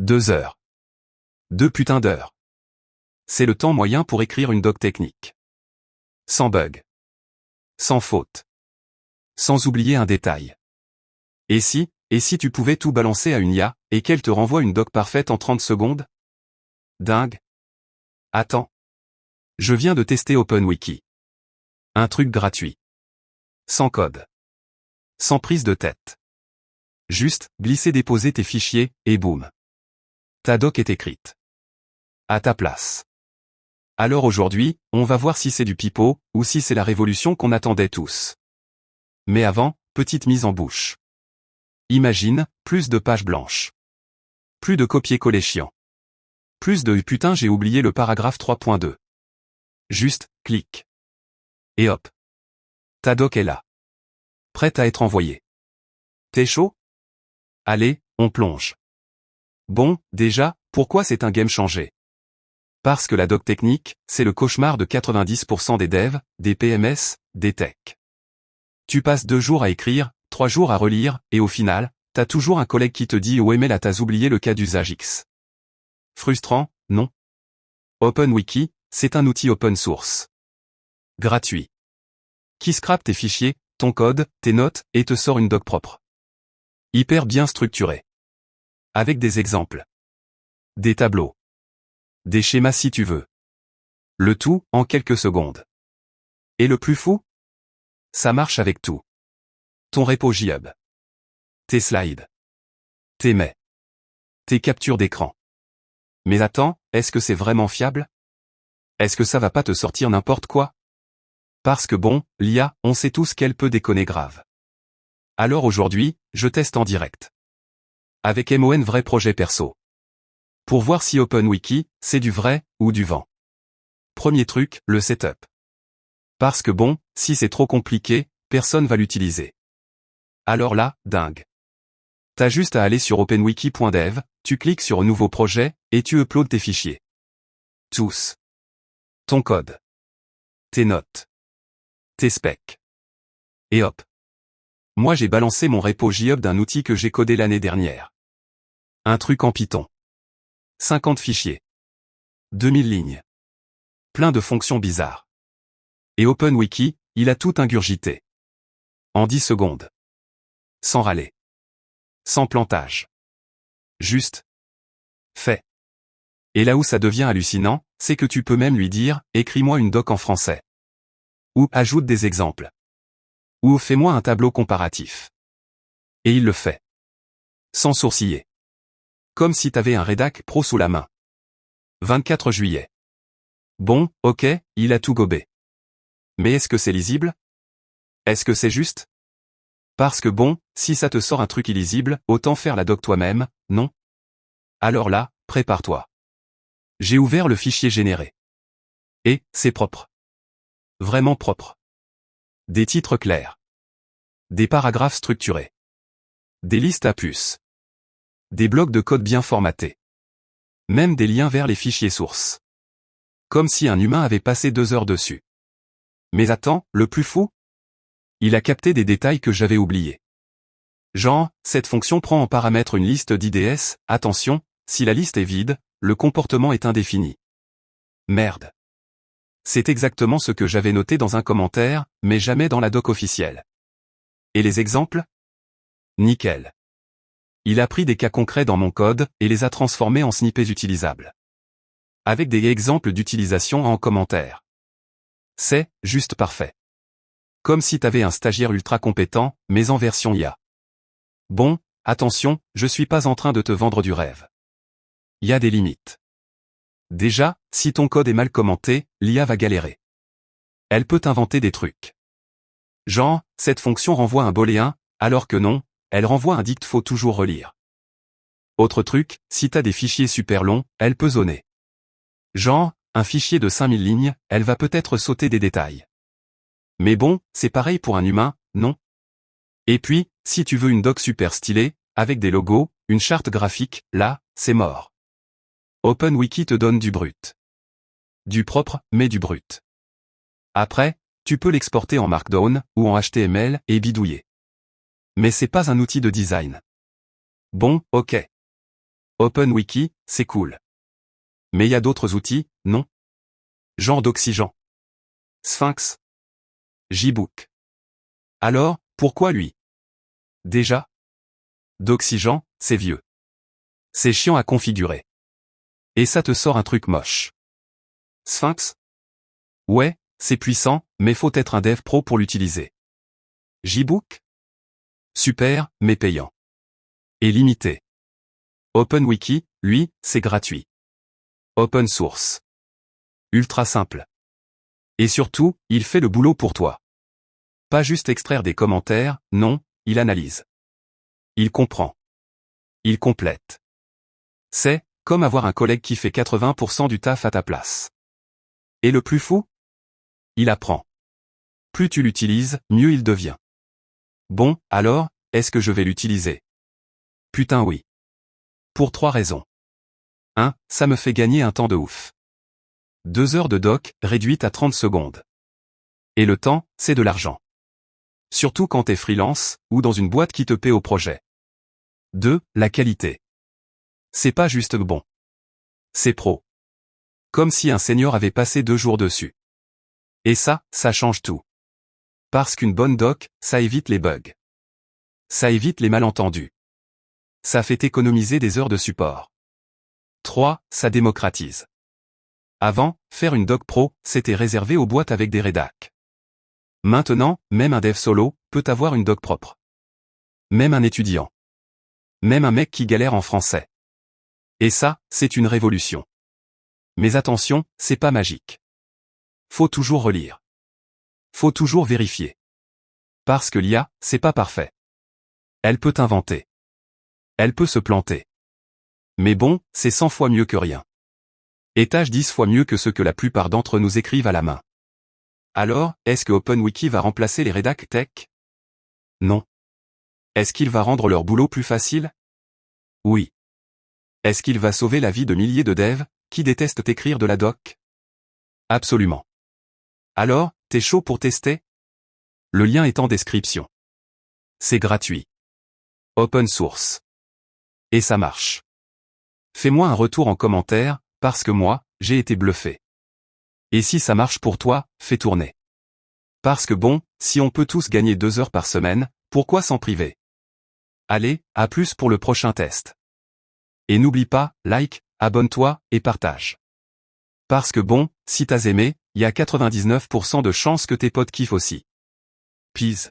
2 heures. 2 putains d'heures. C'est le temps moyen pour écrire une doc technique. Sans bug. Sans faute. Sans oublier un détail. Et si tu pouvais tout balancer à une IA, et qu'elle te renvoie une doc parfaite en 30 secondes? Dingue. Attends. Je viens de tester OpenWiki. Un truc gratuit. Sans code. Sans prise de tête. Juste, glisser-déposer tes fichiers, et boum. Ta doc est écrite. À ta place. Alors aujourd'hui, on va voir si c'est du pipeau, ou si c'est la révolution qu'on attendait tous. Mais avant, petite mise en bouche. Imagine, plus de pages blanches. Plus de copier-coller chiant. Plus de putain j'ai oublié le paragraphe 3.2. Juste, clic. Et hop. Ta doc est là. Prête à être envoyée. T'es chaud? Allez, on plonge. Bon, déjà, pourquoi c'est un game changé? Parce que la doc technique, c'est le cauchemar de 90% des devs, des PMS, des techs. Tu passes 2 jours à écrire, 3 jours à relire, et au final, t'as toujours un collègue qui te dit « Ouais mais là t'as oublié le cas d'usage X ». Frustrant, non? OpenWiki, c'est un outil open source. Gratuit. Qui scrape tes fichiers, ton code, tes notes, et te sort une doc propre. Hyper bien structurée. Avec des exemples. Des tableaux. Des schémas si tu veux. Le tout, en quelques secondes. Et le plus fou? Ça marche avec tout. Ton repo GitHub. Tes slides. Tes mails. Tes captures d'écran. Mais attends, est-ce que c'est vraiment fiable? Est-ce que ça va pas te sortir n'importe quoi? Parce que bon, l'IA, on sait tous qu'elle peut déconner grave. Alors aujourd'hui, je teste en direct. Avec MON vrai projet perso. Pour voir si OpenWiki, c'est du vrai, ou du vent. Premier truc, le setup. Parce que bon, si c'est trop compliqué, personne va l'utiliser. Alors là, dingue. T'as juste à aller sur openwiki.dev, tu cliques sur Nouveau projet, et tu uploads tes fichiers. Tous. Ton code. Tes notes. Tes specs. Et hop. Moi j'ai balancé mon repo GitHub d'un outil que j'ai codé l'année dernière. Un truc en Python. 50 fichiers. 2000 lignes. Plein de fonctions bizarres. Et OpenWiki, il a tout ingurgité. En 10 secondes. Sans râler. Sans plantage. Juste. Fait. Et là où ça devient hallucinant, c'est que tu peux même lui dire, écris-moi une doc en français. Ou ajoute des exemples. Ou fais-moi un tableau comparatif. Et il le fait. Sans sourciller. Comme si t'avais un rédac pro sous la main. 24 juillet. Bon, ok, il a tout gobé. Mais est-ce que c'est lisible? Est-ce que c'est juste? Parce que bon, si ça te sort un truc illisible, autant faire la doc toi-même, non? Alors là, prépare-toi. J'ai ouvert le fichier généré. Et, c'est propre. Vraiment propre. Des titres clairs. Des paragraphes structurés. Des listes à puces. Des blocs de code bien formatés. Même des liens vers les fichiers sources. Comme si un humain avait passé 2 heures dessus. Mais attends, le plus fou? Il a capté des détails que j'avais oubliés. Genre, cette fonction prend en paramètre une liste d'IDS, attention, si la liste est vide, le comportement est indéfini. Merde. C'est exactement ce que j'avais noté dans un commentaire, mais jamais dans la doc officielle. Et les exemples? Nickel. Il a pris des cas concrets dans mon code, et les a transformés en snippets utilisables. Avec des exemples d'utilisation en commentaire. C'est, juste parfait. Comme si t'avais un stagiaire ultra compétent, mais en version IA. Bon, attention, je suis pas en train de te vendre du rêve. Il y a des limites. Déjà, si ton code est mal commenté, l'IA va galérer. Elle peut inventer des trucs. Genre, cette fonction renvoie un booléen, alors que non, elle renvoie un dict faut toujours relire. Autre truc, si t'as des fichiers super longs, elle peut zoner. Genre, un fichier de 5000 lignes, elle va peut-être sauter des détails. Mais bon, c'est pareil pour un humain, non? Et puis, si tu veux une doc super stylée, avec des logos, une charte graphique, là, c'est mort. OpenWiki te donne du brut. Du propre, mais du brut. Après, tu peux l'exporter en Markdown, ou en HTML, et bidouiller. Mais c'est pas un outil de design. Bon, ok. OpenWiki, c'est cool. Mais y a d'autres outils, non? Genre d'Oxygen. Sphinx. JBook. Alors, pourquoi lui? Déjà? D'Oxygen, c'est vieux. C'est chiant à configurer. Et ça te sort un truc moche. Sphinx? Ouais, c'est puissant, mais faut être un dev pro pour l'utiliser. JBook? Super, mais payant. Et limité. OpenWiki, lui, c'est gratuit. Open source. Ultra simple. Et surtout, il fait le boulot pour toi. Pas juste extraire des commentaires, non, il analyse. Il comprend. Il complète. C'est comme avoir un collègue qui fait 80% du taf à ta place. Et le plus fou? Il apprend. Plus tu l'utilises, mieux il devient. Bon, alors, est-ce que je vais l'utiliser? Putain oui. Pour 3 raisons. 1. Ça me fait gagner un temps de ouf. 2 heures de doc, réduites à 30 secondes. Et le temps, c'est de l'argent. Surtout quand t'es freelance, ou dans une boîte qui te paie au projet. 2. La qualité. C'est pas juste bon. C'est pro. Comme si un senior avait passé 2 jours dessus. Et ça change tout. Parce qu'une bonne doc, ça évite les bugs. Ça évite les malentendus. Ça fait économiser des heures de support. 3. Ça démocratise. Avant, faire une doc pro, c'était réservé aux boîtes avec des rédacs. Maintenant, même un dev solo peut avoir une doc propre. Même un étudiant. Même un mec qui galère en français. Et ça, c'est une révolution. Mais attention, c'est pas magique. Faut toujours relire. Faut toujours vérifier. Parce que l'IA, c'est pas parfait. Elle peut inventer. Elle peut se planter. Mais bon, c'est 100 fois mieux que rien. Et tâche 10 fois mieux que ce que la plupart d'entre nous écrivent à la main. Alors, est-ce que OpenWiki va remplacer les rédacs tech? Non. Est-ce qu'il va rendre leur boulot plus facile? Oui. Est-ce qu'il va sauver la vie de milliers de devs, qui détestent écrire de la doc? Absolument. Alors, t'es chaud pour tester? Le lien est en description. C'est gratuit. Open source. Et ça marche. Fais-moi un retour en commentaire, parce que moi, j'ai été bluffé. Et si ça marche pour toi, fais tourner. Parce que bon, si on peut tous gagner 2 heures par semaine, pourquoi s'en priver? Allez, à plus pour le prochain test. Et n'oublie pas, like, abonne-toi, et partage. Parce que bon, si t'as aimé, y a 99% de chances que tes potes kiffent aussi. Peace.